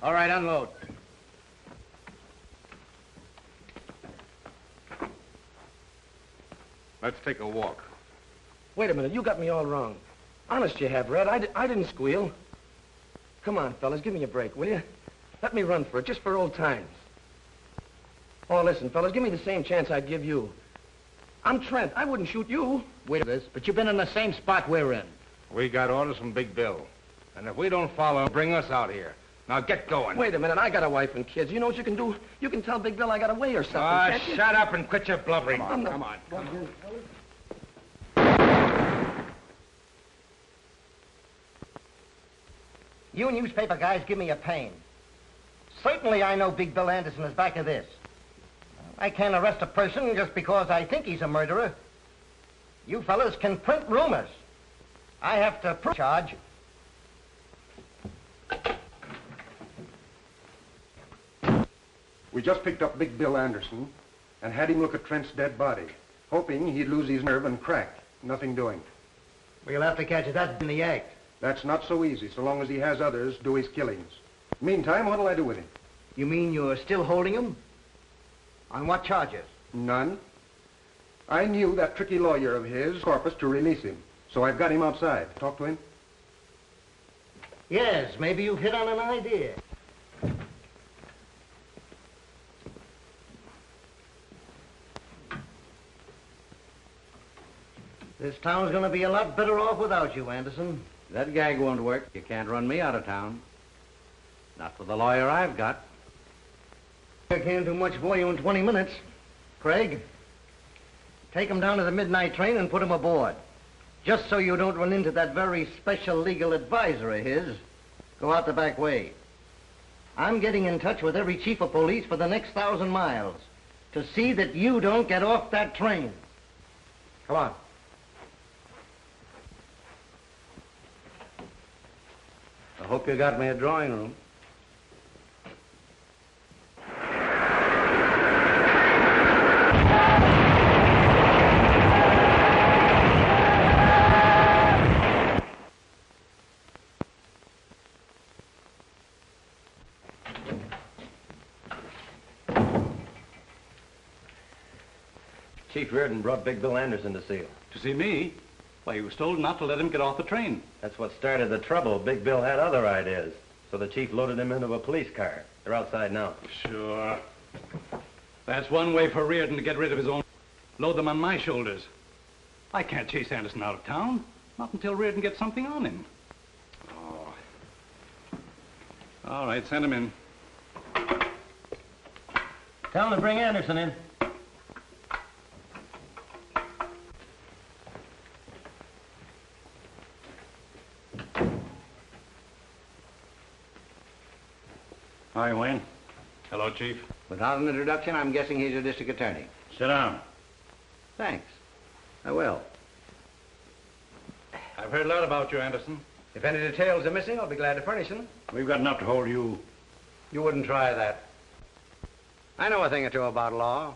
All right, unload. Let's take a walk. Wait a minute, you got me all wrong. Honest you have, Red. I didn't squeal. Come on, fellas, give me a break, will you? Let me run for it, just for old times. Oh, listen, fellas, give me the same chance I'd give you. I'm Trent. I wouldn't shoot you. Wait a this, but you've been in the same spot we're in. We got orders from Big Bill. And if we don't follow, bring us out here. Now get going. Wait a minute, I got a wife and kids. You know what you can do? You can tell Big Bill I got away or something. Ah, shut up and quit your blubbering. Come on. You newspaper guys give me a pain. Certainly I know Big Bill Anderson is back of this. I can't arrest a person just because I think he's a murderer. You fellas can print rumors. I have to prove charge. We just picked up Big Bill Anderson and had him look at Trent's dead body, hoping he'd lose his nerve and crack. Nothing doing. We'll have to catch that in the act. That's not so easy, so long as he has others do his killings. Meantime, what'll I do with him? You mean you're still holding him? On what charges? None. I knew that tricky lawyer of his, Corpus, to release him, so I've got him outside. Talk to him? Yes, maybe you've hit on an idea. This town's gonna be a lot better off without you, Anderson. That gag won't work. You can't run me out of town. Not with the lawyer I've got. I can't do much for you in 20 minutes. Craig, take him down to the midnight train and put him aboard. Just so you don't run into that very special legal advisor of his. Go out the back way. I'm getting in touch with every chief of police for the next 1,000 miles to see that you don't get off that train. Come on. I hope you got me a drawing room. Chief Reardon brought Big Bill Anderson to see you. To see me? Why, he was told not to let him get off the train. That's what started the trouble. Big Bill had other ideas. So the chief loaded him into a police car. They're outside now. Sure. That's one way for Reardon to get rid of his own. Load them on my shoulders. I can't chase Anderson out of town. Not until Reardon gets something on him. Oh. All right, send him in. Tell him to bring Anderson in. Hi, Wayne. Hello, Chief. Without an introduction, I'm guessing he's your district attorney. Sit down. Thanks. I will. I've heard a lot about you, Anderson. If any details are missing, I'll be glad to furnish them. We've got enough to hold you. You wouldn't try that. I know a thing or two about law.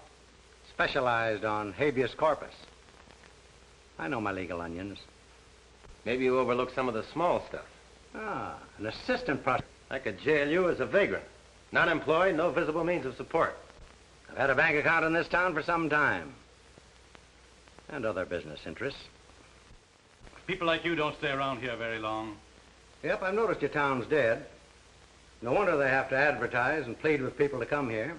Specialized on habeas corpus. I know my legal onions. Maybe you overlooked some of the small stuff. Ah, an assistant prosecutor. I could jail you as a vagrant. Not employed, no visible means of support. I've had a bank account in this town for some time. And other business interests. People like you don't stay around here very long. Yep, I've noticed your town's dead. No wonder they have to advertise and plead with people to come here.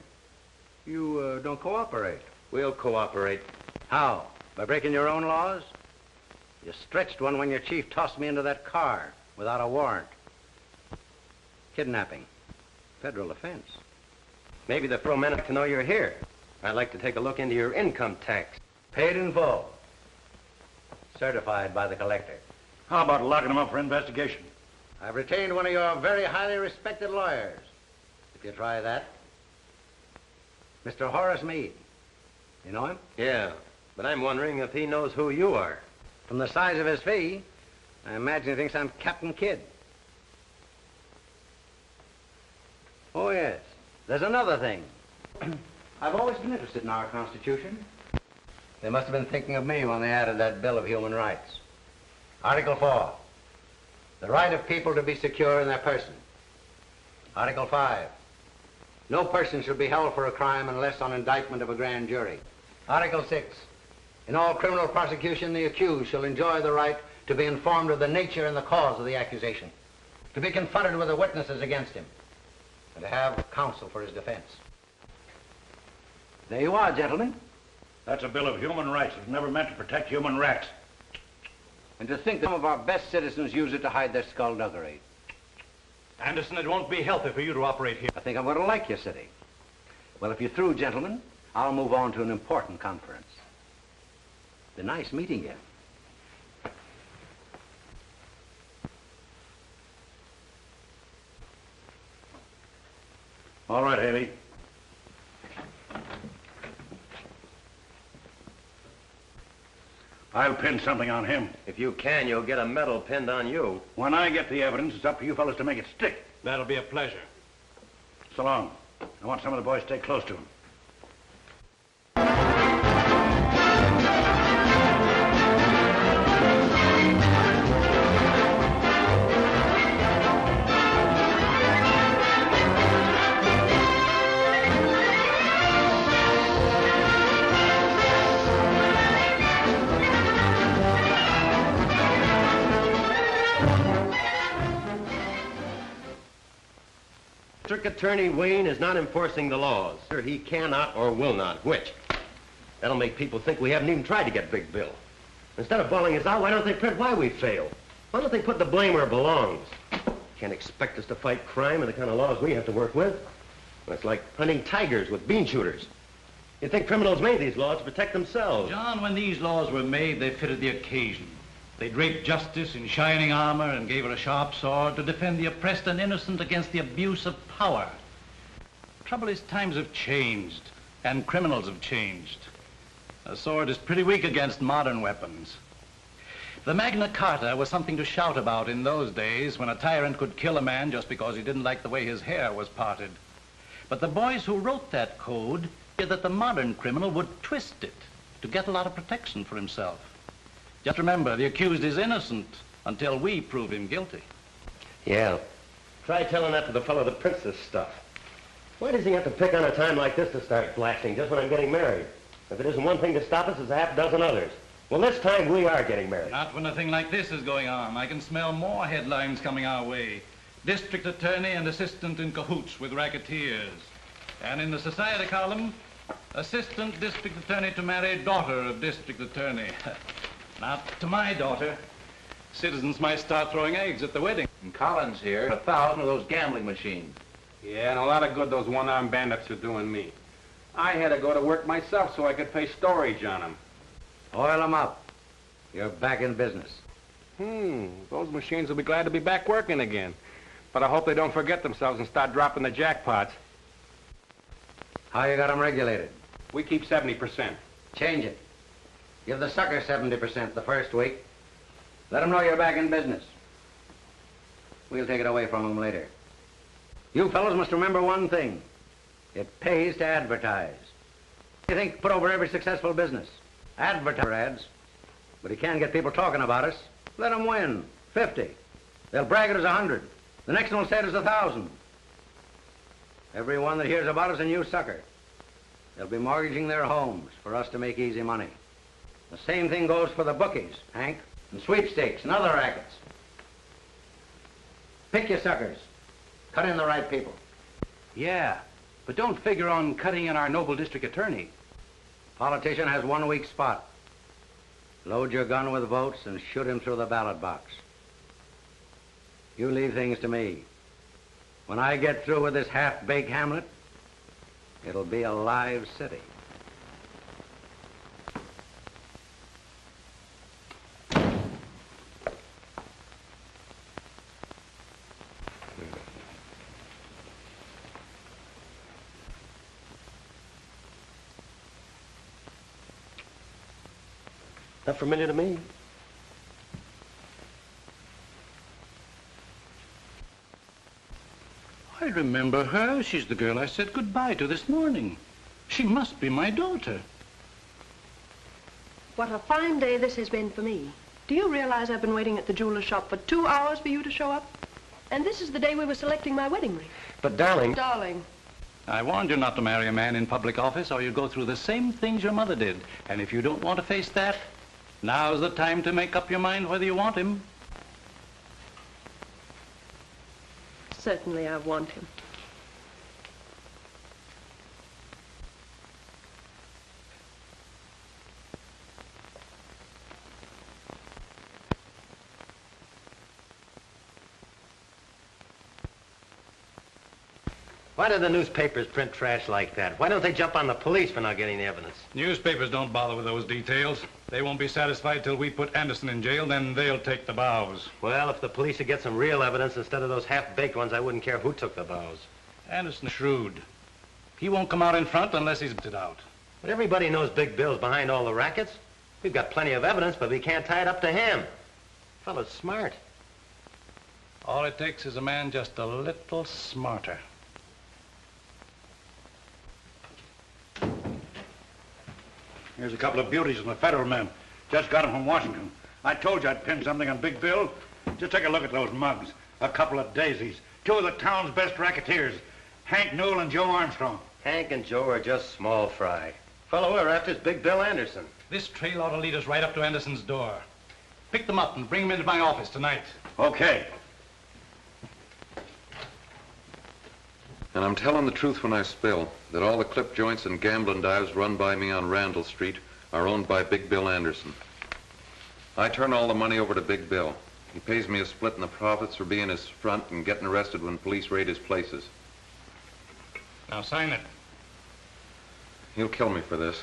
You don't cooperate. We'll cooperate. How? By breaking your own laws? You stretched one when your chief tossed me into that car without a warrant. Kidnapping. Federal offense. Maybe the pro men like to know you're here. I'd like to take a look into your income tax. Paid in full. Certified by the collector. How about locking him up for investigation? I've retained one of your very highly respected lawyers. If you try that. Mr. Horace Meade. You know him? Yeah, but I'm wondering if he knows who you are. From the size of his fee, I imagine he thinks I'm Captain Kidd. Oh, yes. There's another thing. I've always been interested in our Constitution. They must have been thinking of me when they added that Bill of Human Rights. Article 4. The right of people to be secure in their person. Article 5. No person shall be held for a crime unless on indictment of a grand jury. Article 6. In all criminal prosecution, the accused shall enjoy the right to be informed of the nature and the cause of the accusation, to be confronted with the witnesses against him, and to have counsel for his defense. There you are, gentlemen. That's a Bill of Human Rights. It was never meant to protect human rats. And to think that some of our best citizens use it to hide their skullduggery. Anderson, it won't be healthy for you to operate here. I think I'm going to like your city. Well, if you're through, gentlemen, I'll move on to an important conference. Been nice meeting you. All right, Haley. I'll pin something on him. If you can, you'll get a medal pinned on you. When I get the evidence, it's up to you fellas to make it stick. That'll be a pleasure. So long. I want some of the boys to stay close to him. District Attorney Wayne is not enforcing the laws. He cannot or will not. Which? That'll make people think we haven't even tried to get Big Bill. Instead of bawling us out, why don't they print why we failed? Why don't they put the blame where it belongs? Can't expect us to fight crime and the kind of laws we have to work with. It's like hunting tigers with bean shooters. You'd think criminals made these laws to protect themselves. John, when these laws were made, they fitted the occasion. They draped justice in shining armor and gave her a sharp sword to defend the oppressed and innocent against the abuse of power. Trouble is, times have changed, and criminals have changed. A sword is pretty weak against modern weapons. The Magna Carta was something to shout about in those days when a tyrant could kill a man just because he didn't like the way his hair was parted. But the boys who wrote that code feared that the modern criminal would twist it to get a lot of protection for himself. Just remember, the accused is innocent until we prove him guilty. Yeah. Try telling that to the fellow that prints this stuff. Why does he have to pick on a time like this to start blasting just when I'm getting married? If it isn't one thing to stop us, there's a half dozen others. Well, this time we are getting married. Not when a thing like this is going on. I can smell more headlines coming our way. District attorney and assistant in cahoots with racketeers. And in the society column, assistant district attorney to marry daughter of district attorney. Not to my daughter. Citizens might start throwing eggs at the wedding. And Collins here, 1,000 of those gambling machines. Yeah, and a lot of good those one-armed bandits are doing me. I had to go to work myself so I could pay storage on them. Oil them up. You're back in business. Those machines will be glad to be back working again. But I hope they don't forget themselves and start dropping the jackpots. How you got them regulated? We keep 70%. Change it. Give the sucker 70% the first week. Let them know you're back in business. We'll take it away from them later. You fellows must remember one thing. It pays to advertise. You think put over every successful business. Advertise ads. But you can't get people talking about us. Let them win. 50. They'll brag it as 100. The next one will say it as 1,000. Everyone that hears about us a new sucker. They'll be mortgaging their homes for us to make easy money. The same thing goes for the bookies, Hank, and sweepstakes and other rackets. Pick your suckers. Cut in the right people. Yeah, but don't figure on cutting in our noble district attorney. Politician has one weak spot. Load your gun with votes and shoot him through the ballot box. You leave things to me. When I get through with this half-baked hamlet, it'll be a live city. Not familiar to me. I remember her. She's the girl I said goodbye to this morning. She must be my daughter. What a fine day this has been for me. Do you realize I've been waiting at the jeweler's shop for 2 hours for you to show up? And this is the day we were selecting my wedding ring. But, darling... Darling. I warned you not to marry a man in public office or you'd go through the same things your mother did. And if you don't want to face that, now's the time to make up your mind whether you want him. Certainly I want him. Why do the newspapers print trash like that? Why don't they jump on the police for not getting the evidence? Newspapers don't bother with those details. They won't be satisfied till we put Anderson in jail, then they'll take the bows. Well, if the police would get some real evidence instead of those half-baked ones, I wouldn't care who took the bows. Anderson's shrewd. He won't come out in front unless he's it out. But everybody knows Big Bill's behind all the rackets. We've got plenty of evidence, but we can't tie it up to him. Fellow's smart. All it takes is a man just a little smarter. Here's a couple of beauties from the federal men. Just got them from Washington. I told you I'd pin something on Big Bill. Just take a look at those mugs. A couple of daisies. Two of the town's best racketeers. Hank Newell and Joe Armstrong. Hank and Joe are just small fry. Fellow we're after is Big Bill Anderson. This trail ought to lead us right up to Anderson's door. Pick them up and bring them into my office tonight. Okay. And I'm telling the truth when I spill that all the clip joints and gambling dives run by me on Randall Street are owned by Big Bill Anderson. I turn all the money over to Big Bill. He pays me a split in the profits for being his front and getting arrested when police raid his places. Now sign it. He'll kill me for this.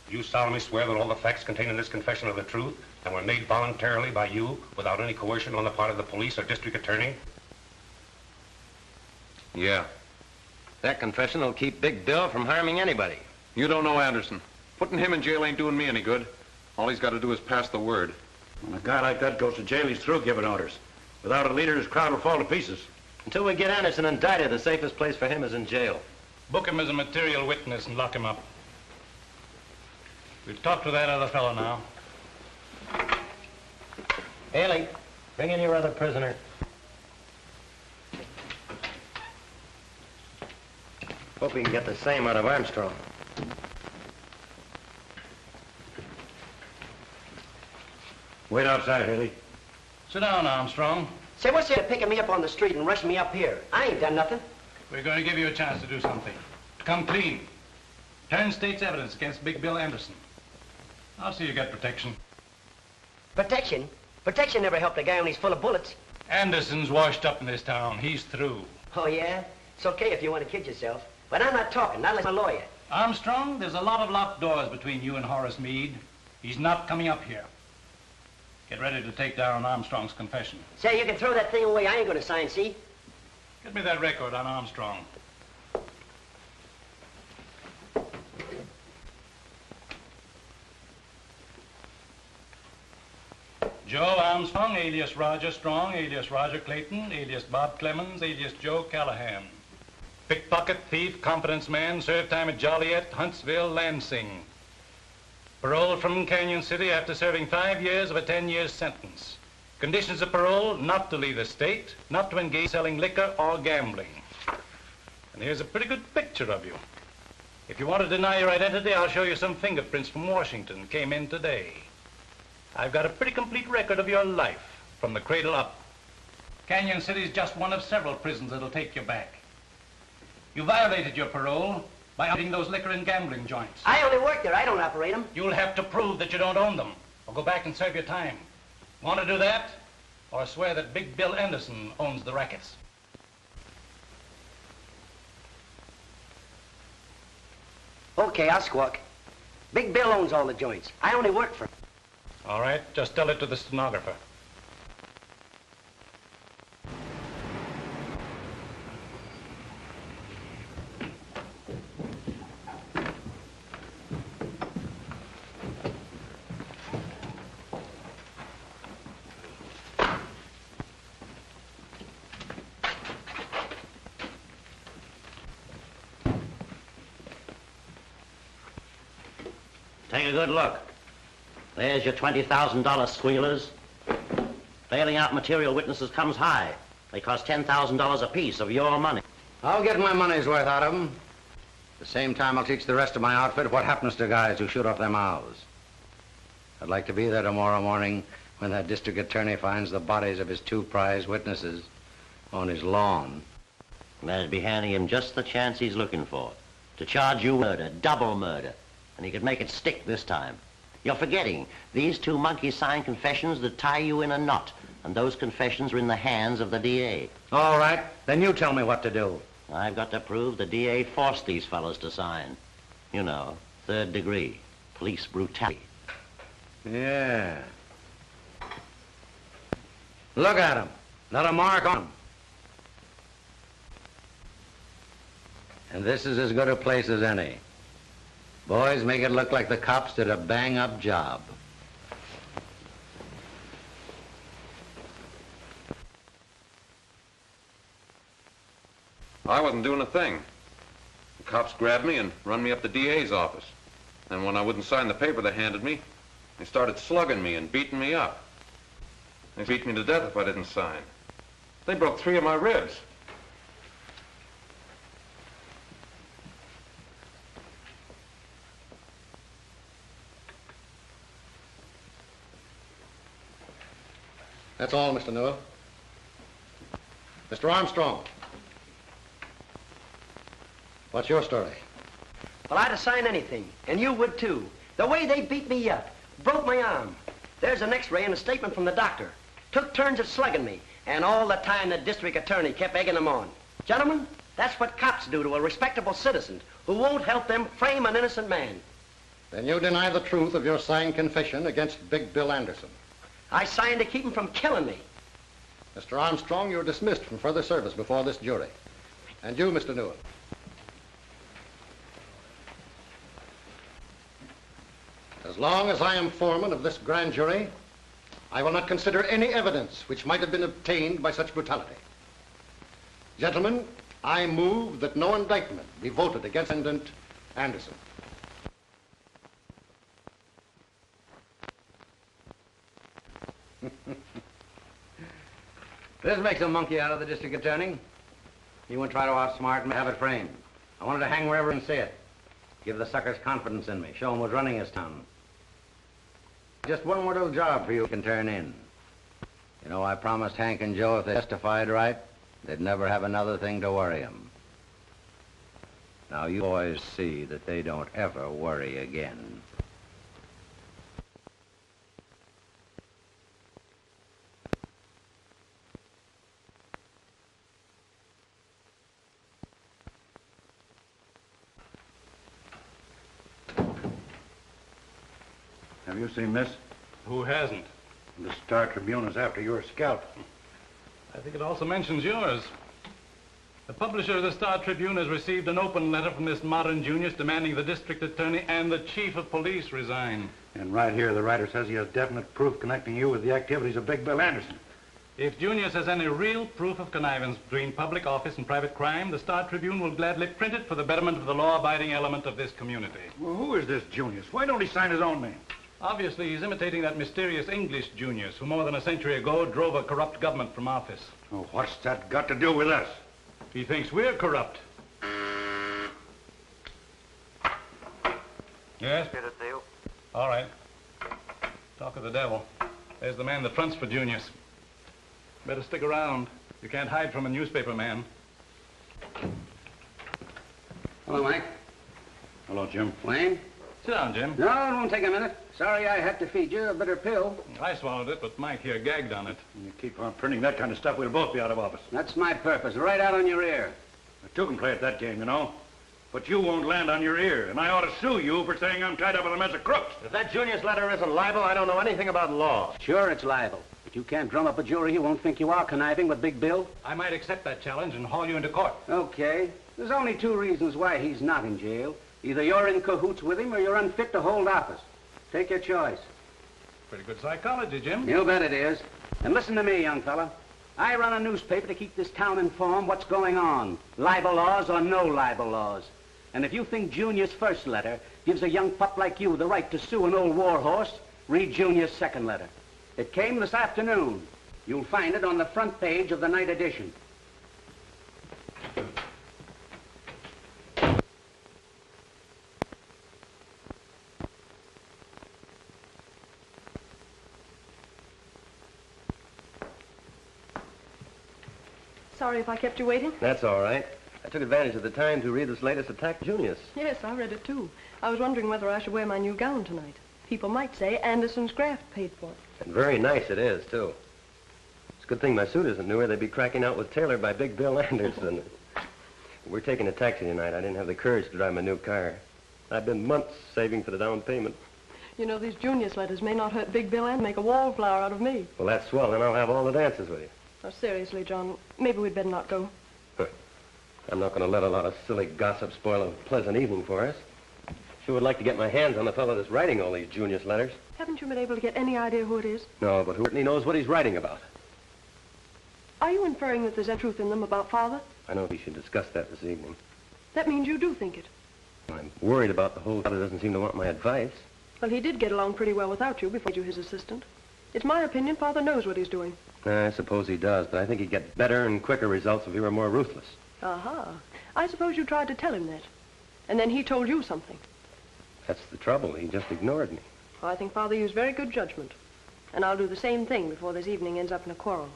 You solemnly swear that all the facts contained in this confession are the truth and were made voluntarily by you without any coercion on the part of the police or district attorney? Yeah. That confession will keep Big Bill from harming anybody. You don't know Anderson. Putting him in jail ain't doing me any good. All he's got to do is pass the word. When a guy like that goes to jail, he's through giving orders. Without a leader, his crowd will fall to pieces. Until we get Anderson indicted, the safest place for him is in jail. Book him as a material witness and lock him up. We'll talk to that other fellow now. Haley, bring in your other prisoner. Hope we can get the same out of Armstrong. Wait outside, Haley. Sit down, Armstrong. Say, what's there to picking me up on the street and rushing me up here? I ain't done nothing. We're going to give you a chance to do something. To come clean. Turn state's evidence against Big Bill Anderson. I'll see you get protection. Protection? Protection never helped a guy when he's full of bullets. Anderson's washed up in this town. He's through. Oh, yeah? It's okay if you want to kid yourself. But I'm not talking, not like my lawyer. Armstrong, there's a lot of locked doors between you and Horace Meade. He's not coming up here. Get ready to take down Armstrong's confession. Say, you can throw that thing away. I ain't going to sign, see? Get me that record on Armstrong. Joe Armstrong, alias Roger Strong, alias Roger Clayton, alias Bob Clemens, alias Joe Callahan. Pickpocket, thief, confidence man, served time at Joliet, Huntsville, Lansing. Paroled from Canyon City after serving 5 years of a 10-year sentence. Conditions of parole, not to leave the state, not to engage in selling liquor or gambling. And here's a pretty good picture of you. If you want to deny your identity, I'll show you some fingerprints from Washington, came in today. I've got a pretty complete record of your life, from the cradle up. Canyon City's just one of several prisons that'll take you back. You violated your parole by operating those liquor and gambling joints. I only work there. I don't operate them. You'll have to prove that you don't own them, or go back and serve your time. Want to do that, or swear that Big Bill Anderson owns the rackets? Okay, I'll squawk. Big Bill owns all the joints. I only work for him. All right, just tell it to the stenographer. Take a good look. There's your $20,000 squealers. Bailing out material witnesses comes high. They cost $10,000 apiece of your money. I'll get my money's worth out of them. At the same time, I'll teach the rest of my outfit what happens to guys who shoot off their mouths. I'd like to be there tomorrow morning when that district attorney finds the bodies of his 2 prize witnesses on his lawn. That'd be handing him just the chance he's looking for. To charge you murder, double murder. And he could make it stick this time. You're forgetting, these 2 monkeys signed confessions that tie you in a knot. And those confessions are in the hands of the DA. All right, then you tell me what to do. I've got to prove the DA forced these fellows to sign. You know, 3rd degree, police brutality. Yeah. Look at them. Not a mark on them. And this is as good a place as any. Boys, make it look like the cops did a bang-up job. I wasn't doing a thing. The cops grabbed me and run me up the DA's office. And when I wouldn't sign the paper they handed me, they started slugging me and beating me up. They beat me to death if I didn't sign. They broke 3 of my ribs. That's all, Mr. Newell. Mr. Armstrong. What's your story? Well, I'd have signed anything, and you would too. The way they beat me up, broke my arm. There's an x-ray and a statement from the doctor. Took turns at slugging me, and all the time the district attorney kept egging them on. Gentlemen, that's what cops do to a respectable citizen who won't help them frame an innocent man. Then you deny the truth of your signed confession against Big Bill Anderson. I signed to keep him from killing me. Mr. Armstrong, you're dismissed from further service before this jury. And you, Mr. Newell. As long as I am foreman of this grand jury, I will not consider any evidence which might have been obtained by such brutality. Gentlemen, I move that no indictment be voted against Defendant Anderson. This makes a monkey out of the district attorney. He won't try to outsmart me, have it framed. I wanted to hang wherever and see it. Give the suckers confidence in me. Show them who's running his town. Just one more little job for you can turn in. You know, I promised Hank and Joe if they testified right, they'd never have another thing to worry them. Now, you boys see that they don't ever worry again. Have you seen this? Who hasn't? The Star Tribune is after your scalp. I think it also mentions yours. The publisher of the Star Tribune has received an open letter from this modern Junius demanding the district attorney and the chief of police resign. And right here, the writer says he has definite proof connecting you with the activities of Big Bill Anderson. If Junius has any real proof of connivance between public office and private crime, the Star Tribune will gladly print it for the betterment of the law-abiding element of this community. Well, who is this Junius? Why don't he sign his own name? Obviously, he's imitating that mysterious English Junius who more than a century ago drove a corrupt government from office. Oh, what's that got to do with us? He thinks we're corrupt. Yes? Get a deal. All right. Talk of the devil. There's the man that fronts for Junius. Better stick around. You can't hide from a newspaper man. Hello, Mike. Hello, Jim. Wayne? Sit down, Jim. No, it won't take a minute. Sorry I had to feed you a bitter pill. I swallowed it, but Mike here gagged on it. You keep on printing that kind of stuff, we'll both be out of office. That's my purpose, right out on your ear. The two can play at that game, you know. But you won't land on your ear, and I ought to sue you for saying I'm tied up with a mess of crooks. If that Junius letter isn't libel, I don't know anything about law. Sure, it's libel. But you can't drum up a jury who won't think you are conniving with Big Bill. I might accept that challenge and haul you into court. Okay. There's only 2 reasons why he's not in jail. Either you're in cahoots with him or you're unfit to hold office. Take your choice. Pretty good psychology, Jim. You bet it is. And listen to me, young fella. I run a newspaper to keep this town informed what's going on. Libel laws or no libel laws. And if you think Junior's first letter gives a young pup like you the right to sue an old war horse, read Junior's second letter. It came this afternoon. You'll find it on the front page of the night edition. Sorry if I kept you waiting. That's all right. I took advantage of the time to read this latest attack, Junius. Yes, I read it too. I was wondering whether I should wear my new gown tonight. People might say Anderson's graft paid for it. And very nice it is, too. It's a good thing my suit isn't newer. They'd be cracking out with Taylor by Big Bill Anderson. We're taking a taxi tonight. I didn't have the courage to drive my new car. I've been months saving for the down payment. You know, these Junius letters may not hurt Big Bill and make a wallflower out of me. Well, that's swell. Then I'll have all the dances with you. Oh, seriously, John, maybe we'd better not go. I'm not going to let a lot of silly gossip spoil a pleasant evening for us. Sure would like to get my hands on the fellow that's writing all these Junius letters. Haven't you been able to get any idea who it is? No, but who certainly knows what he's writing about. Are you inferring that there's any truth in them about Father? I know we should discuss that this evening. That means you do think it. I'm worried about the whole... Father doesn't seem to want my advice. Well, he did get along pretty well without you before you were his assistant. It's my opinion Father knows what he's doing. I suppose he does, but I think he'd get better and quicker results if he were more ruthless. Aha. I suppose you tried to tell him that. And then he told you something. That's the trouble. He just ignored me. Oh, I think Father used very good judgment. And I'll do the same thing before this evening ends up in a quarrel.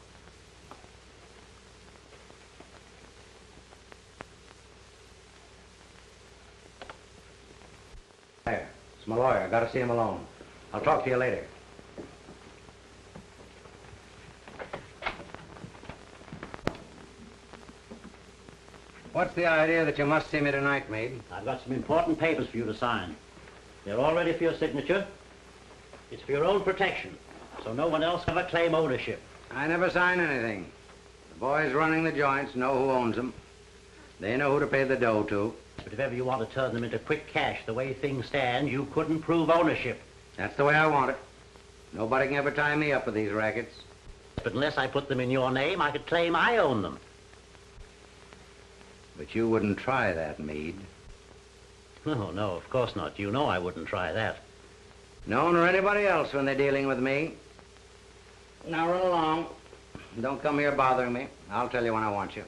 There. It's my lawyer. I gotta see him alone. I'll talk to you later. What's the idea that you must see me tonight, Meade? I've got some important papers for you to sign. They're all ready for your signature. It's for your own protection, so no one else can ever claim ownership. I never sign anything. The boys running the joints know who owns them. They know who to pay the dough to. But if ever you want to turn them into quick cash, the way things stand, you couldn't prove ownership. That's the way I want it. Nobody can ever tie me up with these rackets. But unless I put them in your name, I could claim I own them. But you wouldn't try that, Meade. No, no, of course not. You know I wouldn't try that. No one or anybody else when they're dealing with me. Now run along. Don't come here bothering me. I'll tell you when I want you.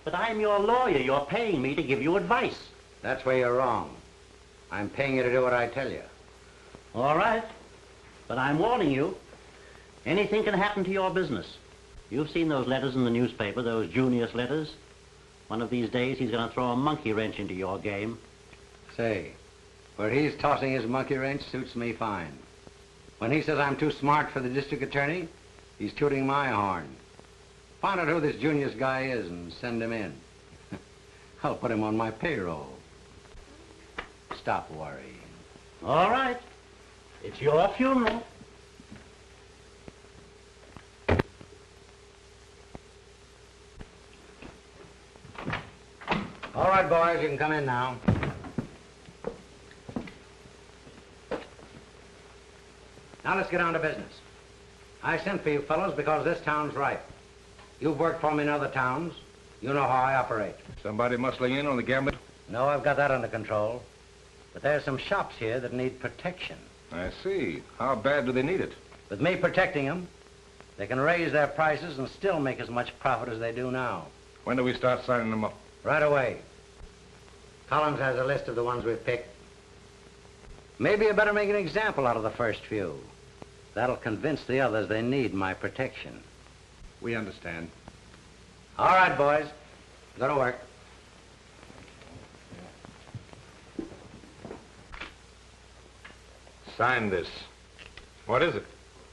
But I'm your lawyer. You're paying me to give you advice. That's where you're wrong. I'm paying you to do what I tell you. All right. But I'm warning you. Anything can happen to your business. You've seen those letters in the newspaper, those Junius letters. One of these days, he's going to throw a monkey wrench into your game. Say, where he's tossing his monkey wrench suits me fine. When he says I'm too smart for the district attorney, he's tooting my horn. Find out who this Junius guy is and send him in. I'll put him on my payroll. Stop worrying. All right. It's your funeral. All right, boys, you can come in now. Now let's get on to business. I sent for you fellows because this town's ripe. You've worked for me in other towns. You know how I operate. Somebody muscling in on the gambling? No, I've got that under control. But there's some shops here that need protection. I see. How bad do they need it? With me protecting them, they can raise their prices and still make as much profit as they do now. When do we start signing them up? Right away. Collins has a list of the ones we've picked. Maybe you better make an example out of the first few. That'll convince the others they need my protection. We understand. All right, boys. Go to work. Sign this. What is it?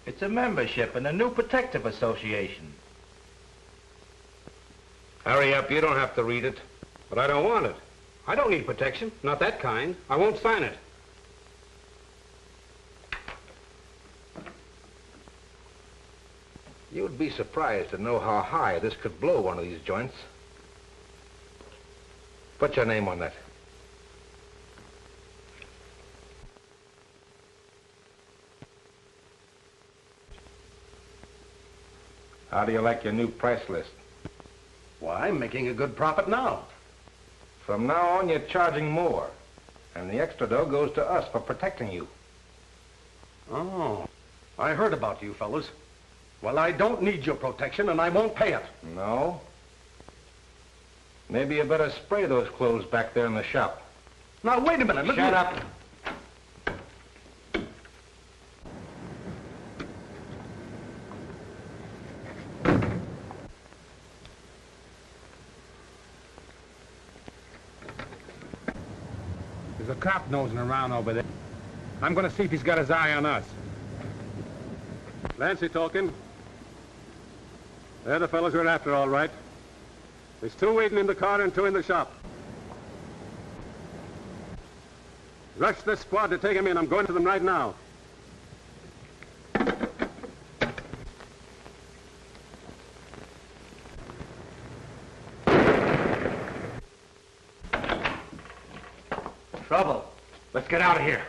It's a membership in a new protective association. Hurry up. You don't have to read it. But I don't want it. I don't need protection. Not that kind. I won't sign it. You'd be surprised to know how high this could blow one of these joints. Put your name on that. How do you like your new price list? Why, I'm making a good profit now. From now on, you're charging more. And the extra dough goes to us for protecting you. Oh, I heard about you fellas. Well, I don't need your protection, and I won't pay it. No? Maybe you better spray those clothes back there in the shop. Now, wait a minute. Shut up. There's a cop nosing around over there. I'm going to see if he's got his eye on us. Lancy talking. They're the fellows we're after, all right. There's 2 waiting in the car and 2 in the shop. Rush this squad to take him in. I'm going to them right now. Trouble. Let's get out of here.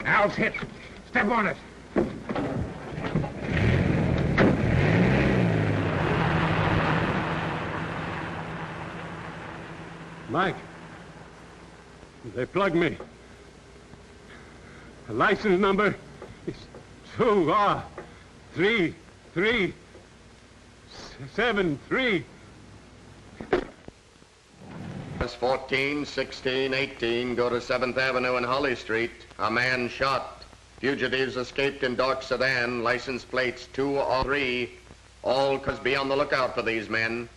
Al's hit. Step on it. Mike, they plugged me. The license number is 23373. It's 14, 16, 18, go to 7th Avenue and Holly Street. A man shot. Fugitives escaped in dark sedan, license plates 2 or 3. All cause be on the lookout for these men.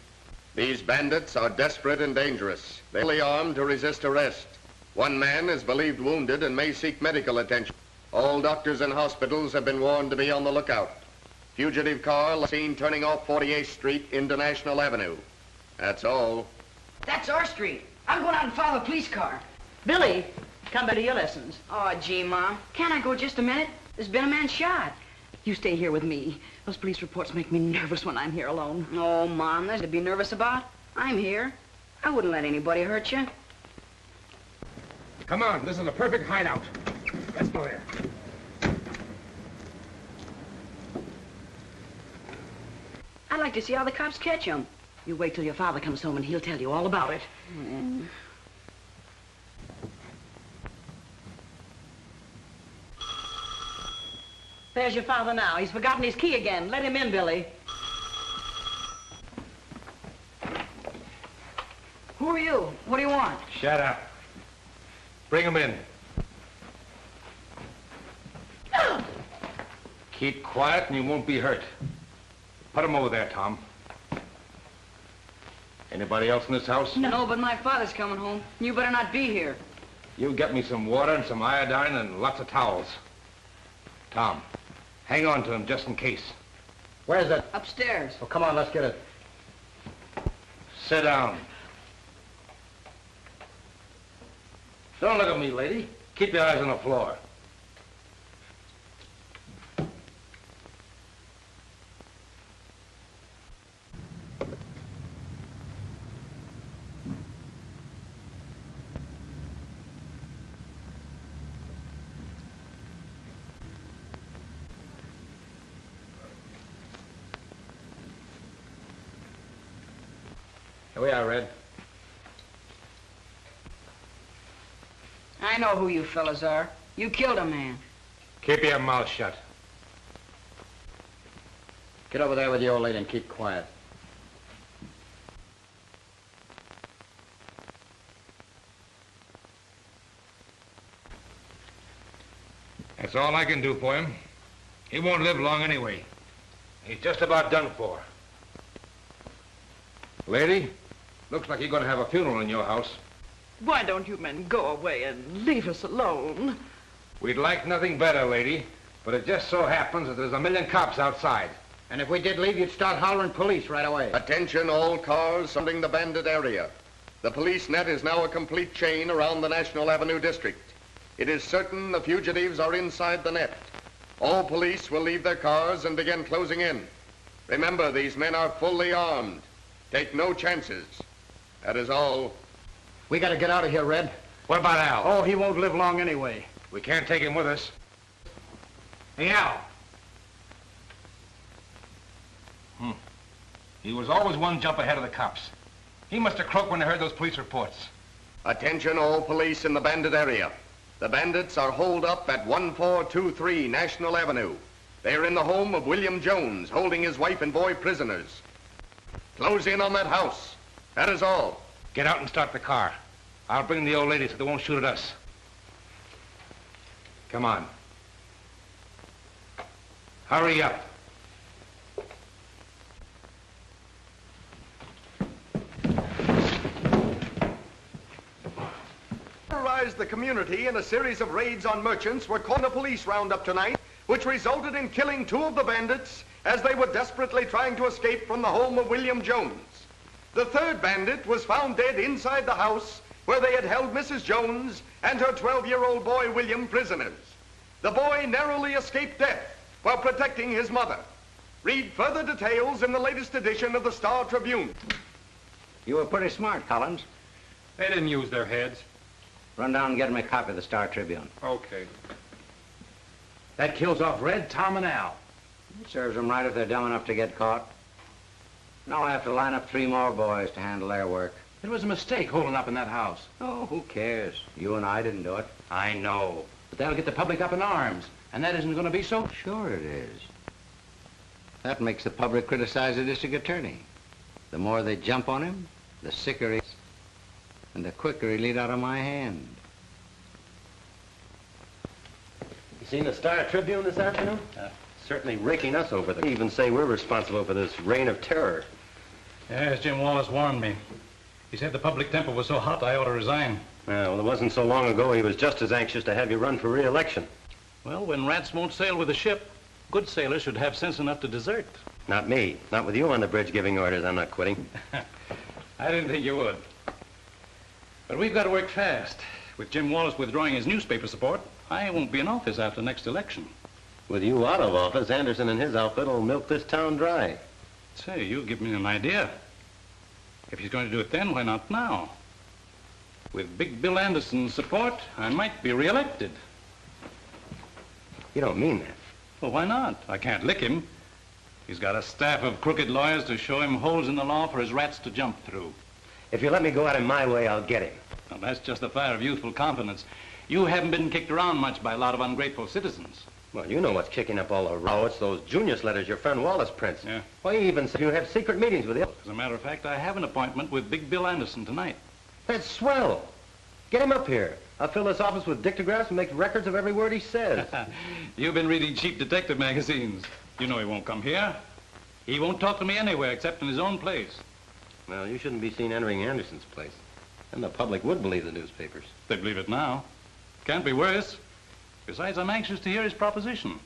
These bandits are desperate and dangerous. They're fully armed to resist arrest. One man is believed wounded and may seek medical attention. All doctors and hospitals have been warned to be on the lookout. Fugitive car seen turning off 48th Street into National Avenue. That's all. That's our street. I'm going out and follow a police car. Billy, come back to your lessons. Oh, gee, Mom. Can't I go just a minute? There's been a man shot. You stay here with me. Those police reports make me nervous when I'm here alone. Oh, Mom, there's to be nervous about. I'm here. I wouldn't let anybody hurt you. Come on, this is a perfect hideout. Let's go there. I'd like to see how the cops catch him. You wait till your father comes home and he'll tell you all about it. There's your father now. He's forgotten his key again. Let him in, Billy. Who are you? What do you want? Shut up. Bring him in. Keep quiet and you won't be hurt. Put him over there, Tom. Anybody else in this house? No, but my father's coming home. You better not be here. You get me some water and some iodine and lots of towels. Tom, hang on to him just in case. Where's it? Upstairs. Oh, come on, let's get it. Sit down. Don't look at me, lady. Keep your eyes on the floor. Here we are, Red. I know who you fellas are. You killed a man. Keep your mouth shut. Get over there with the old lady and keep quiet. That's all I can do for him. He won't live long anyway. He's just about done for. Lady, looks like you're going to have a funeral in your house. Why don't you men go away and leave us alone? We'd like nothing better, lady, but it just so happens that there's a million cops outside. And if we did leave, you'd start hollering police right away. Attention all cars surrounding the bandit area. The police net is now a complete chain around the National Avenue district. It is certain the fugitives are inside the net. All police will leave their cars and begin closing in. Remember, these men are fully armed. Take no chances. That is all. We gotta get out of here, Red. What about Al? Oh, he won't live long anyway. We can't take him with us. Hey, Al. He was always one jump ahead of the cops. He must have croaked when they heard those police reports. Attention all police in the bandit area. The bandits are holed up at 1423 National Avenue. They are in the home of William Jones, holding his wife and boy prisoners. Close in on that house. That is all. Get out and start the car. I'll bring the old lady so they won't shoot at us. Come on. Hurry up. Terrorized the community in a series of raids on merchants were called a police roundup tonight, which resulted in killing 2 of the bandits as they were desperately trying to escape from the home of William Jones. The 3rd bandit was found dead inside the house where they had held Mrs. Jones and her 12-year-old boy William prisoners. The boy narrowly escaped death while protecting his mother. Read further details in the latest edition of the Star Tribune. You were pretty smart, Collins. They didn't use their heads. Run down and get him a copy of the Star Tribune. Okay. That kills off Red, Tom, and Al. It serves them right if they're dumb enough to get caught. Now I have to line up 3 more boys to handle their work. It was a mistake holding up in that house. Oh, who cares? You and I didn't do it. I know. But that'll get the public up in arms. And that isn't going to be so... Sure it is. That makes the public criticize the district attorney. The more they jump on him, the sicker he is. And the quicker he'll eat out of my hand. You seen the Star Tribune this afternoon? Certainly raking us over. They even say we're responsible for this reign of terror. Yes, Jim Wallace warned me. He said the public temper was so hot I ought to resign. Well, it wasn't so long ago he was just as anxious to have you run for re-election. Well, when rats won't sail with a ship, good sailors should have sense enough to desert. Not me. Not with you on the bridge giving orders. I'm not quitting. I didn't think you would. But we've got to work fast. With Jim Wallace withdrawing his newspaper support, I won't be in office after next election. With you out of office, Anderson and his outfit will milk this town dry. Say, you give me an idea. If he's going to do it then, why not now? With Big Bill Anderson's support, I might be re-elected. You don't mean that. Well, why not? I can't lick him. He's got a staff of crooked lawyers to show him holes in the law for his rats to jump through. If you let me go at him my way, I'll get him. Well, that's just a fire of youthful confidence. You haven't been kicked around much by a lot of ungrateful citizens. Well, you know what's kicking up all the row. It's those Junius letters your friend Wallace prints. Yeah. Well, he even said you have secret meetings with him. As a matter of fact, I have an appointment with Big Bill Anderson tonight. That's swell. Get him up here. I'll fill this office with dictographs and make records of every word he says. You've been reading cheap detective magazines. You know he won't come here. He won't talk to me anywhere except in his own place. Well, you shouldn't be seen entering Anderson's place. And the public would believe the newspapers. They believe it now. Can't be worse. Besides, I'm anxious to hear his proposition.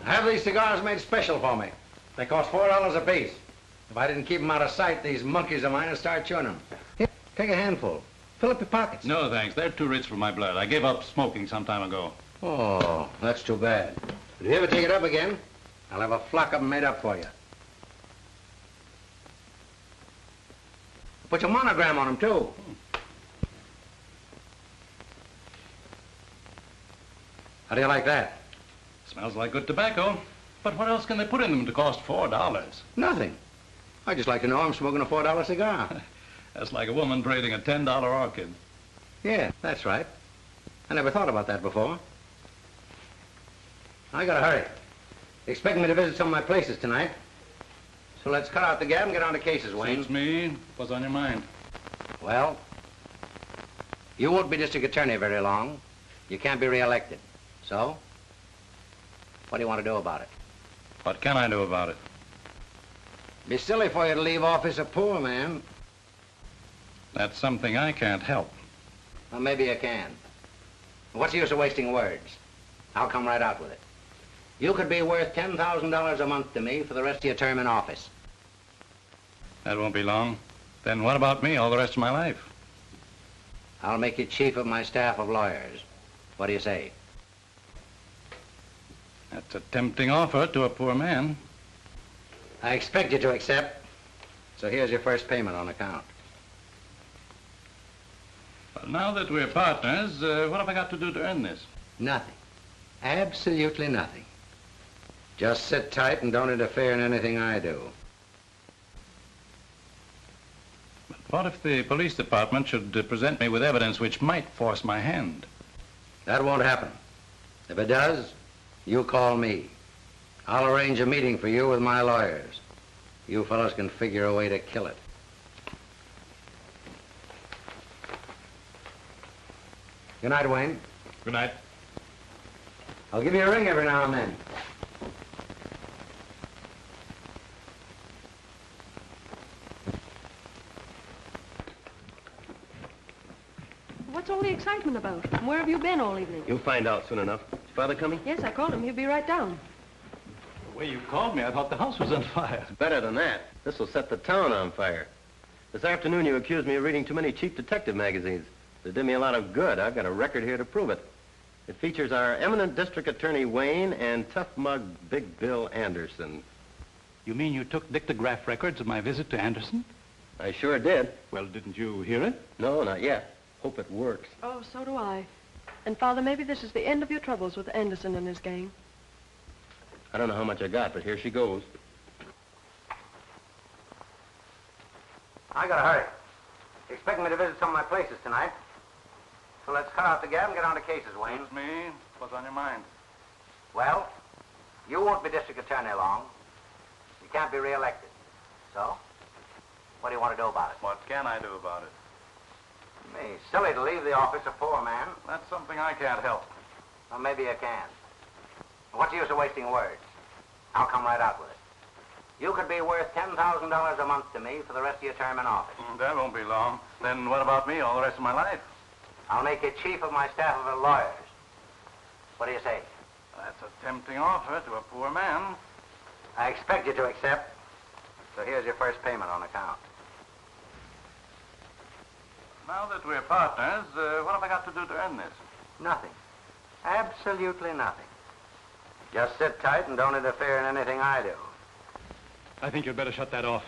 Have these cigars made special for me. They cost $4 apiece. If I didn't keep them out of sight, these monkeys of mine would start chewing them. Here, take a handful. Fill up your pockets. No, thanks. They're too rich for my blood. I gave up smoking some time ago. Oh, that's too bad. If you ever take it up again, I'll have a flock of them made up for you. Put your monogram on them, too. How do you like that? Smells like good tobacco. But what else can they put in them to cost $4? Nothing. I just like to know I'm smoking a $4 cigar. That's like a woman trading a $10 orchid. Yeah, that's right. I never thought about that before. I gotta hurry. They expect me to visit some of my places tonight. So let's cut out the gab and get on to cases, Wayne. Suits me. What's on your mind? Well, you won't be district attorney very long. You can't be re-elected. So, what do you want to do about it? What can I do about it? Be silly for you to leave office a poor man. That's something I can't help. Well, maybe you can. What's the use of wasting words? I'll come right out with it. You could be worth $10,000 a month to me for the rest of your term in office. That won't be long. Then what about me all the rest of my life? I'll make you chief of my staff of lawyers. What do you say? That's a tempting offer to a poor man. I expect you to accept. So here's your first payment on account. Well, now that we're partners, what have I got to do to earn this? Nothing. Absolutely nothing. Just sit tight and don't interfere in anything I do. But what if the police department should present me with evidence which might force my hand? That won't happen. If it does, you call me. I'll arrange a meeting for you with my lawyers. You fellows can figure a way to kill it. Good night, Wayne. Good night. I'll give you a ring every now and then. What's all the excitement about? And where have you been all evening? You'll find out soon enough. Is Father coming? Yes, I called him. He'll be right down. The way you called me, I thought the house was on fire. Better than that. This will set the town on fire. This afternoon you accused me of reading too many cheap detective magazines. It did me a lot of good. I've got a record here to prove it. It features our eminent district attorney Wayne and tough mug Big Bill Anderson. You mean you took dictograph records of my visit to Anderson? I sure did. Well, didn't you hear it? No, not yet. Hope it works. Oh, so do I. And, Father, maybe this is the end of your troubles with Anderson and his gang. I don't know how much I got, but here she goes. I gotta hurry. You expect me to visit some of my places tonight. So let's cut out the gab and get on to cases, Wayne. Excuse me. What's on your mind? Well, you won't be district attorney long. You can't be re-elected. So, what do you want to do about it? What can I do about it? Me, silly to leave the office a poor man. That's something I can't help. Well, maybe you can. What's the use of wasting words? I'll come right out with it. You could be worth $10,000 a month to me for the rest of your term in office. That won't be long. Then what about me all the rest of my life? I'll make you chief of my staff of lawyers. What do you say? That's a tempting offer to a poor man. I expect you to accept. So here's your first payment on account. Now that we're partners, what have I got to do to earn this? Nothing. Absolutely nothing. Just sit tight and don't interfere in anything I do. I think you'd better shut that off.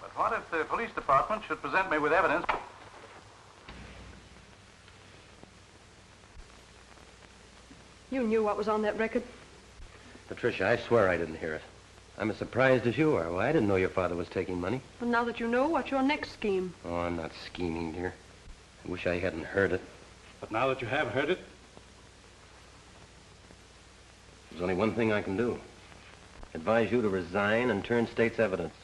But what if the police department should present me with evidence? You knew what was on that record? Patricia, I swear I didn't hear it. I'm as surprised as you are. Well, I didn't know your father was taking money. Well, now that you know, what's your next scheme? Oh, I'm not scheming, dear. I wish I hadn't heard it. But now that you have heard it? There's only one thing I can do. Advise you to resign and turn state's evidence.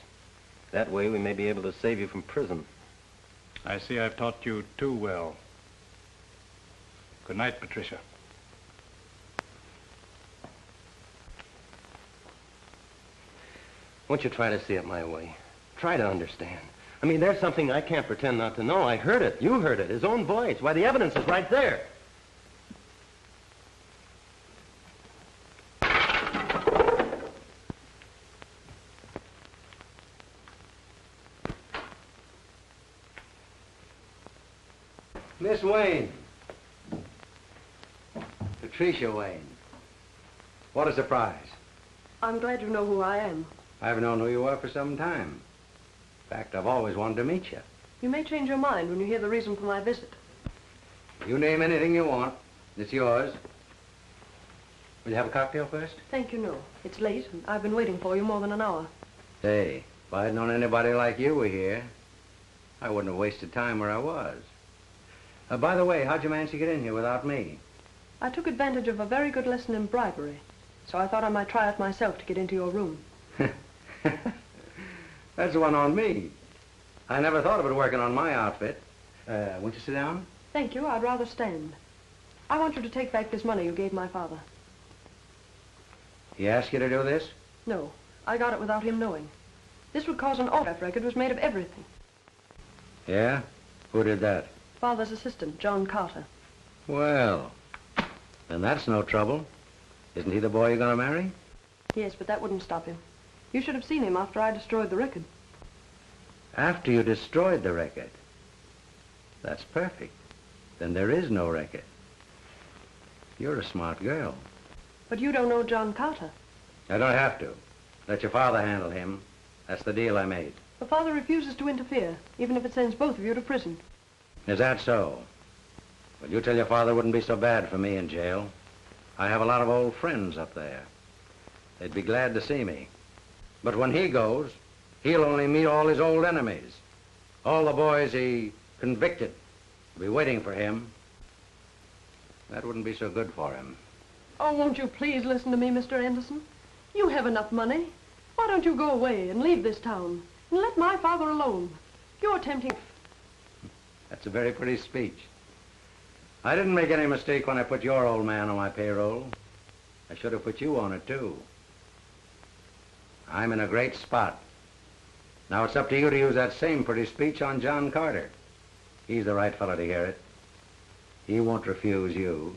That way we may be able to save you from prison. I see I've taught you too well. Good night, Patricia. Won't you try to see it my way? Try to understand. I mean, there's something I can't pretend not to know. I heard it. You heard it. His own voice. Why, the evidence is right there. Miss Wayne. Patricia Wayne. What a surprise. I'm glad you know who I am. I've known who you are for some time. In fact, I've always wanted to meet you. You may change your mind when you hear the reason for my visit. You name anything you want. It's yours. Will you have a cocktail first? Thank you, no. It's late, and I've been waiting for you more than an hour. Say, if I'd known anybody like you were here, I wouldn't have wasted time where I was. By the way, how'd you manage to get in here without me? I took advantage of a very good lesson in bribery, so I thought I might try it myself to get into your room. That's the one on me. I never thought of it working on my outfit. Won't you sit down? Thank you. I'd rather stand. I want you to take back this money you gave my father. He asked you to do this? No, I got it without him knowing. This would cause an autograph record was made of everything. Yeah? Who did that? Father's assistant, John Carter. Well, then that's no trouble. Isn't he the boy you're going to marry? Yes, but that wouldn't stop him. You should have seen him after I destroyed the record. After you destroyed the record. That's perfect. Then there is no record. You're a smart girl. But you don't know John Carter. I don't have to. Let your father handle him. That's the deal I made. The father refuses to interfere, even if it sends both of you to prison. Is that so? Well, you tell your father it wouldn't be so bad for me in jail. I have a lot of old friends up there. They'd be glad to see me. But when he goes, he'll only meet all his old enemies. All the boys he convicted will be waiting for him. That wouldn't be so good for him. Oh, won't you please listen to me, Mr. Anderson? You have enough money. Why don't you go away and leave this town and let my father alone? You're tempting... That's a very pretty speech. I didn't make any mistake when I put your old man on my payroll. I should have put you on it, too. I'm in a great spot. Now it's up to you to use that same pretty speech on John Carter. He's the right fellow to hear it. He won't refuse you.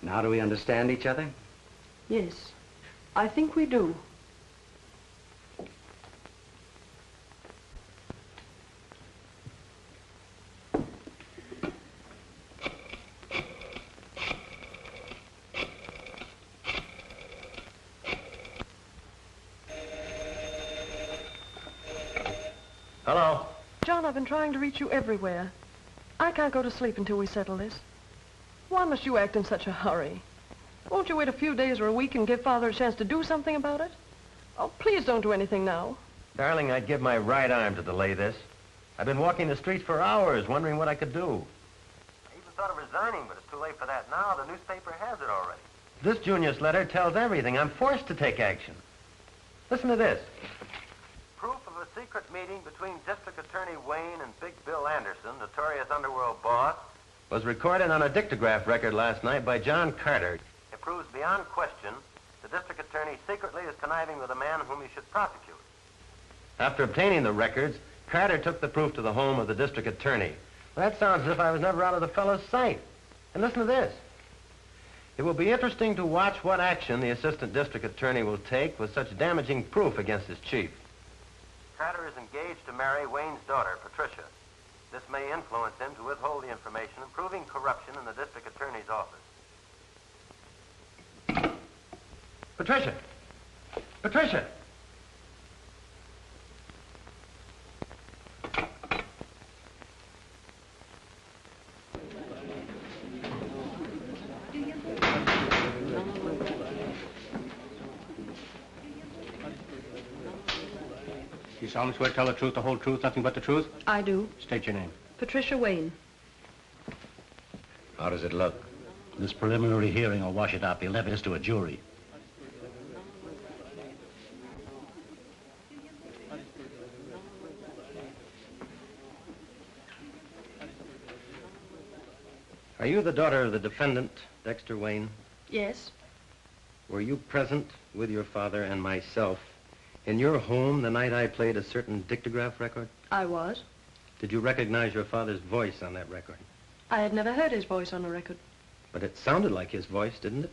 Now do we understand each other? Yes, I think we do. Hello? John, I've been trying to reach you everywhere. I can't go to sleep until we settle this. Why must you act in such a hurry? Won't you wait a few days or a week and give Father a chance to do something about it? Oh, please don't do anything now. Darling, I'd give my right arm to delay this. I've been walking the streets for hours, wondering what I could do. I even thought of resigning, but it's too late for that now. The newspaper has it already. This Junius letter tells everything. I'm forced to take action. Listen to this. Proof of a secret meeting between District Attorney Wayne and Big Bill Anderson, notorious underworld boss, Was recorded on a dictograph record last night by John Carter. It proves beyond question the district attorney secretly is conniving with a man whom he should prosecute. After obtaining the records, Carter took the proof to the home of the district attorney. Well, that sounds as if I was never out of the fellow's sight. And listen to this. It will be interesting to watch what action the assistant district attorney will take with such damaging proof against his chief. Carter is engaged to marry Wayne's daughter, Patricia. This may influence him to withhold the information, proving corruption in the district attorney's office. Patricia! Patricia! You solemnly swear to tell the truth, the whole truth, nothing but the truth? I do. State your name. Patricia Wayne. How does it look? This preliminary hearing will wash it out. They'll leave this to a jury. Are you the daughter of the defendant, Dexter Wayne? Yes. Were you present with your father and myself in your home the night I played a certain dictograph record? I was. Did you recognize your father's voice on that record? I had never heard his voice on a record. But it sounded like his voice, didn't it?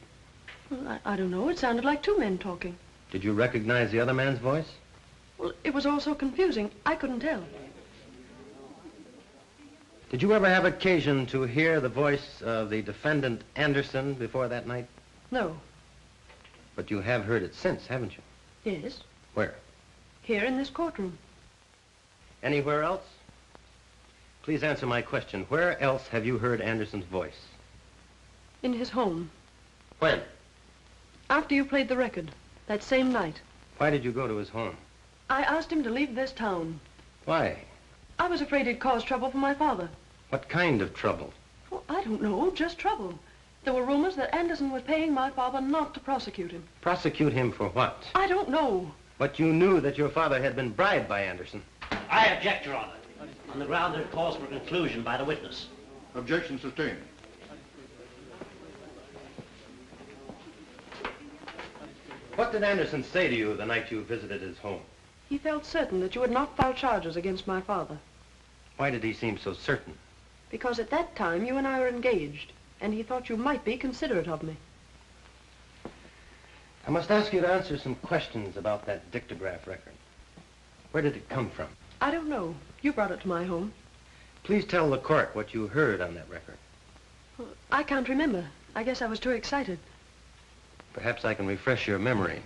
Well, I don't know. It sounded like two men talking. Did you recognize the other man's voice? Well, it was all so confusing. I couldn't tell. Did you ever have occasion to hear the voice of the defendant Anderson before that night? No. But you have heard it since, haven't you? Yes. Where? Here in this courtroom. Anywhere else? Please answer my question. Where else have you heard Anderson's voice? In his home. When? After you played the record. That same night. Why did you go to his home? I asked him to leave this town. Why? I was afraid he'd cause trouble for my father. What kind of trouble? Well, I don't know. Just trouble. There were rumors that Anderson was paying my father not to prosecute him. Prosecute him for what? I don't know. But you knew that your father had been bribed by Anderson. I object, Your Honor, on the ground that it calls for conclusion by the witness. Objection sustained. What did Anderson say to you the night you visited his home? He felt certain that you had not filed charges against my father. Why did he seem so certain? Because at that time you and I were engaged, and he thought you might be considerate of me. I must ask you to answer some questions about that dictograph record. Where did it come from? I don't know. You brought it to my home. Please tell the court what you heard on that record. Well, I can't remember. I guess I was too excited. Perhaps I can refresh your memory.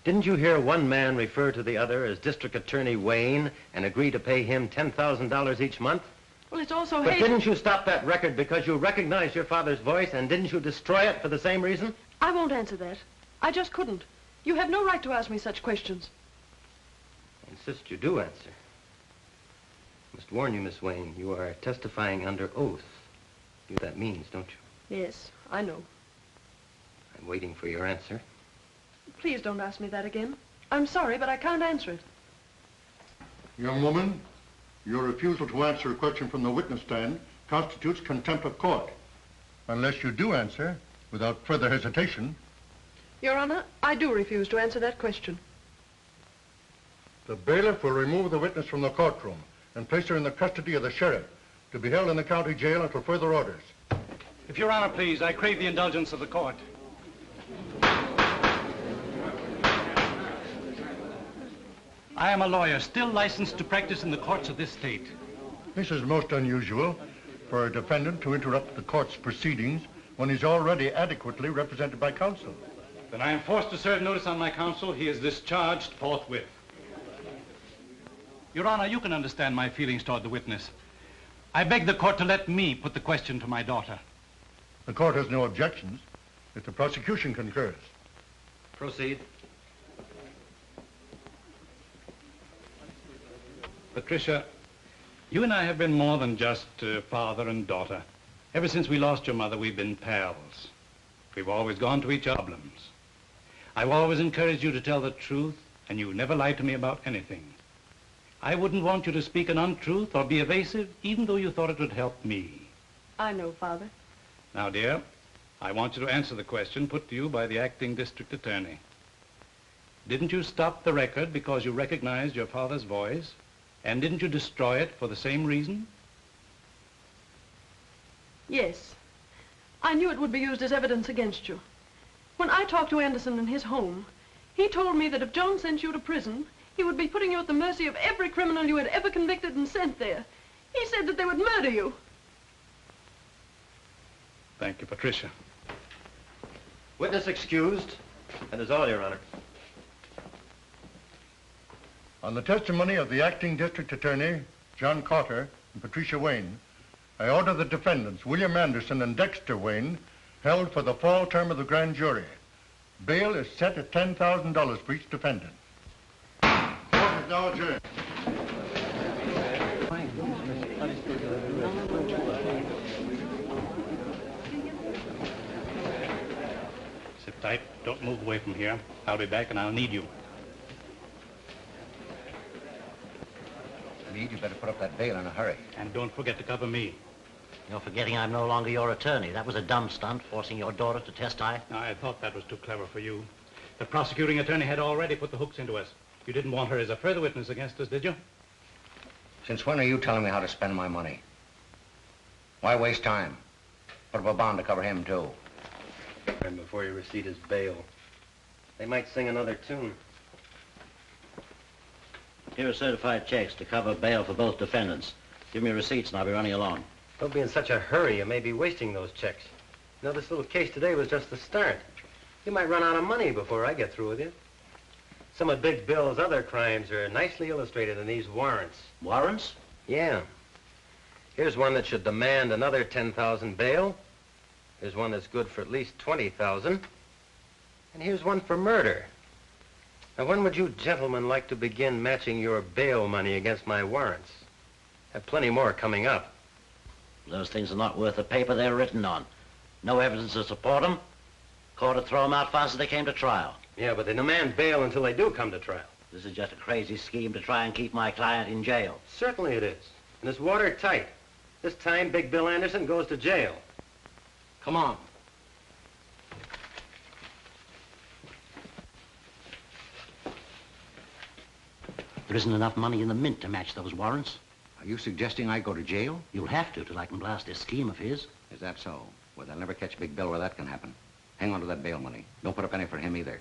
Didn't you hear one man refer to the other as District Attorney Wayne and agree to pay him $10,000 each month? Well, it's also But didn't you stop that record because you recognized your father's voice, and didn't you destroy it for the same reason? I won't answer that. I just couldn't. You have no right to ask me such questions. I insist you do answer. I must warn you, Miss Wayne, you are testifying under oath. You know what that means, don't you? Yes, I know. I'm waiting for your answer. Please don't ask me that again. I'm sorry, but I can't answer it. Young woman, your refusal to answer a question from the witness stand constitutes contempt of court. Unless you do answer, without further hesitation. Your Honor, I do refuse to answer that question. The bailiff will remove the witness from the courtroom and place her in the custody of the sheriff to be held in the county jail until further orders. If Your Honor, please, I crave the indulgence of the court. I am a lawyer, still licensed to practice in the courts of this state. This is most unusual for a defendant to interrupt the court's proceedings when he's already adequately represented by counsel. Then I am forced to serve notice on my counsel. He is discharged forthwith. Your Honor, you can understand my feelings toward the witness. I beg the court to let me put the question to my daughter. The court has no objections if the prosecution concurs. Proceed. Patricia, you and I have been more than just father and daughter. Ever since we lost your mother, we've been pals. We've always gone to each other's problems. I've always encouraged you to tell the truth, and you never lied to me about anything. I wouldn't want you to speak an untruth or be evasive, even though you thought it would help me. I know, Father. Now, dear, I want you to answer the question put to you by the acting district attorney. Didn't you stop the record because you recognized your father's voice? And didn't you destroy it for the same reason? Yes. I knew it would be used as evidence against you. When I talked to Anderson in his home, he told me that if John sent you to prison, he would be putting you at the mercy of every criminal you had ever convicted and sent there. He said that they would murder you. Thank you, Patricia. Witness excused. That is all, Your Honor. On the testimony of the acting district attorney, John Carter, and Patricia Wayne, I order the defendants, William Anderson and Dexter Wayne, held for the fall term of the grand jury. Bail is set at $10,000 for each defendant. Court is now adjourned. Sit tight. Don't move away from here. I'll be back and I'll need you. Meade, you better put up that bail in a hurry. And don't forget to cover me. You're forgetting I'm no longer your attorney. That was a dumb stunt, forcing your daughter to testify. I thought that was too clever for you. The prosecuting attorney had already put the hooks into us. You didn't want her as a further witness against us, did you? Since when are you telling me how to spend my money? Why waste time? Put up a bond to cover him, too. And before you receipt his bail, they might sing another tune. Here are certified checks to cover bail for both defendants. Give me receipts and I'll be running along. Don't be in such a hurry. You may be wasting those checks. You know, this little case today was just the start. You might run out of money before I get through with you. Some of Big Bill's other crimes are nicely illustrated in these warrants. Warrants? Yeah. Here's one that should demand another $10,000 bail. Here's one that's good for at least $20,000. And here's one for murder. Now, when would you gentlemen like to begin matching your bail money against my warrants? I have plenty more coming up. Those things are not worth the paper they're written on. No evidence to support them. Court would throw them out fast as they came to trial. Yeah, but they demand bail until they do come to trial. This is just a crazy scheme to try and keep my client in jail. Certainly it is. And it's watertight. This time, Big Bill Anderson goes to jail. Come on. There isn't enough money in the mint to match those warrants. Are you suggesting I go to jail? You'll have to till I can blast this scheme of his. Is that so? Well, they'll never catch Big Bill where that can happen. Hang on to that bail money. Don't put up any for him either.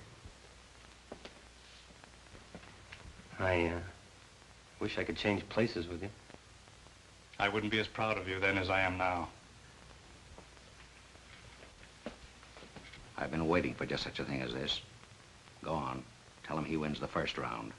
I Wish I could change places with you. I wouldn't be as proud of you then as I am now. I've been waiting for just such a thing as this. Go on. Tell him he wins the first round.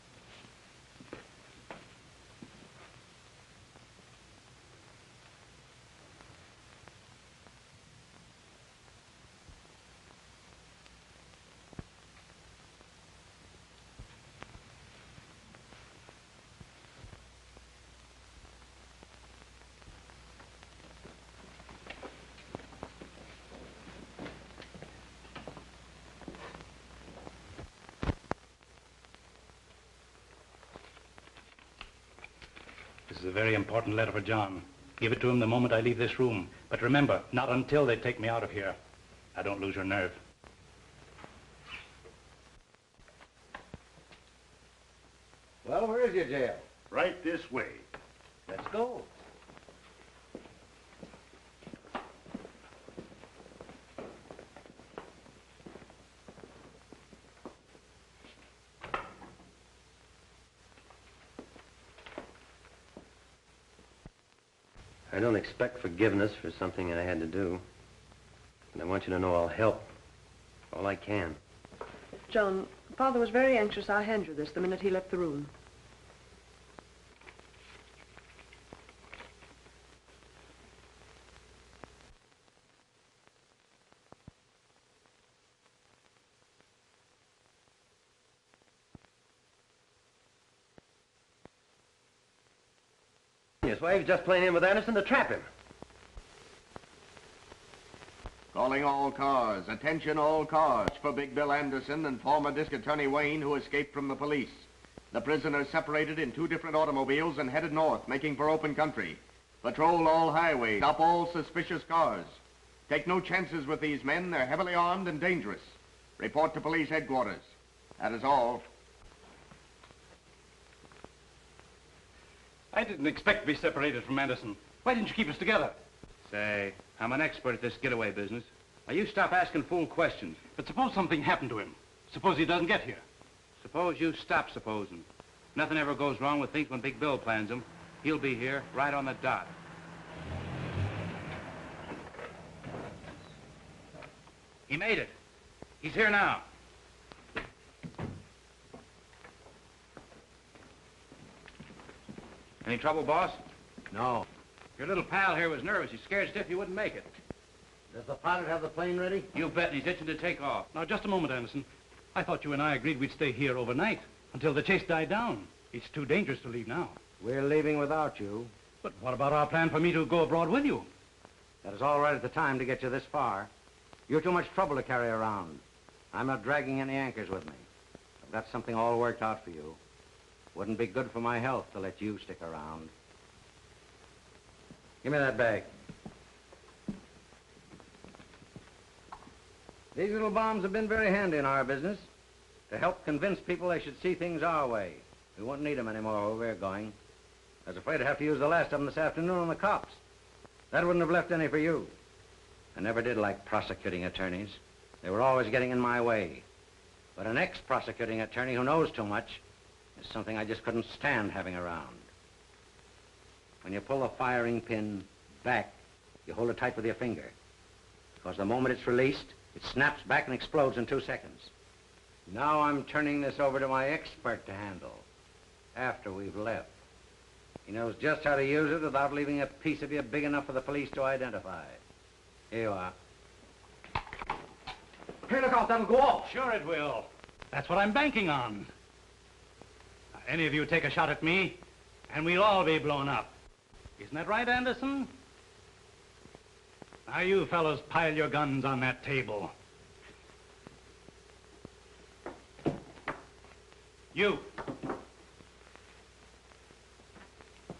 This is a very important letter for John. Give it to him the moment I leave this room. But remember, not until they take me out of here. Now, don't lose your nerve. Well, where is your jail? Right this way. Let's go. I don't expect forgiveness for something I had to do. And I want you to know I'll help all I can. John, Father was very anxious I'll hand you this the minute he left the room. Yes, why, he was just playing in with Anderson to trap him. Calling all cars. Attention all cars for Big Bill Anderson and former District Attorney Wayne, who escaped from the police. The prisoners separated in 2 different automobiles and headed north, making for open country. Patrol all highways. Stop all suspicious cars. Take no chances with these men. They're heavily armed and dangerous. Report to police headquarters. That is all. I didn't expect to be separated from Anderson. Why didn't you keep us together? Say, I'm an expert at this getaway business. Now, you stop asking fool questions. But suppose something happened to him. Suppose he doesn't get here. Suppose you stop supposing. Nothing ever goes wrong with things when Big Bill plans them. He'll be here, right on the dot. He made it. He's here now. Any trouble, boss? No. Your little pal here was nervous. He's scared stiff he wouldn't make it. Does the pilot have the plane ready? You bet. He's itching to take off. Now, just a moment, Anderson. I thought you and I agreed we'd stay here overnight until the chase died down. It's too dangerous to leave now. We're leaving without you. But what about our plan for me to go abroad with you? That is all right at the time to get you this far. You're too much trouble to carry around. I'm not dragging any anchors with me. I've got something all worked out for you. Wouldn't be good for my health to let you stick around. Give me that bag. These little bombs have been very handy in our business to help convince people they should see things our way. We won't need them anymore where we're going. I was afraid I'd have to use the last of them this afternoon on the cops. That wouldn't have left any for you. I never did like prosecuting attorneys. They were always getting in my way. But an ex-prosecuting attorney who knows too much is something I just couldn't stand having around. When you pull the firing pin back, you hold it tight with your finger. Because the moment it's released, it snaps back and explodes in 2 seconds. Now I'm turning this over to my expert to handle after we've left. He knows just how to use it without leaving a piece of you big enough for the police to identify. Here you are. Hey, look out, that'll go off. Sure it will. That's what I'm banking on. Now, any of you take a shot at me, and we'll all be blown up. Isn't that right, Anderson? Now, you fellows pile your guns on that table. You.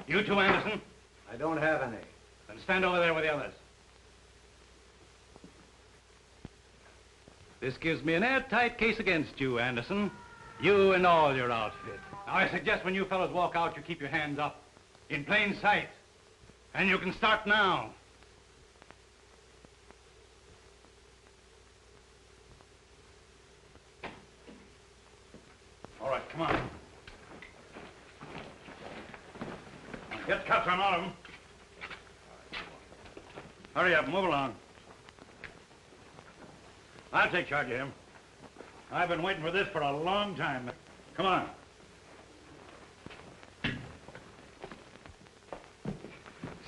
You too, Anderson? I don't have any. Then stand over there with the others. This gives me an airtight case against you, Anderson. You and all your outfit. Now, I suggest when you fellows walk out, you keep your hands up. In plain sight. And you can start now. All right, come on. Hurry up, move along. I'll take charge of him. I've been waiting for this for a long time. Come on.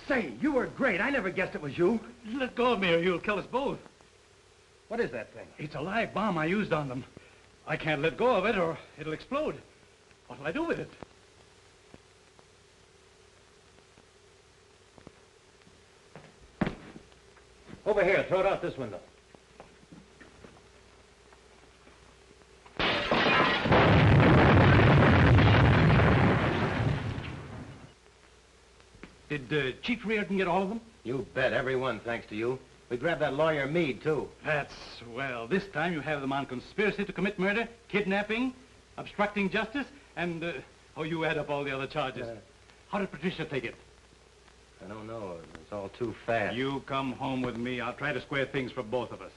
Say, you were great. I never guessed it was you. Let go of me or you'll kill us both. What is that thing? It's a live bomb I used on them. I can't let go of it or it'll explode. What'll I do with it? Over here, throw it out this window. Did Chief Reardon get all of them? You bet, every one, thanks to you. We grabbed that lawyer Meade, too. That's swell. This time you have them on conspiracy to commit murder, kidnapping, obstructing justice, and, you add up all the other charges. How did Patricia take it? I don't know. It's all too fast. You come home with me. I'll try to square things for both of us.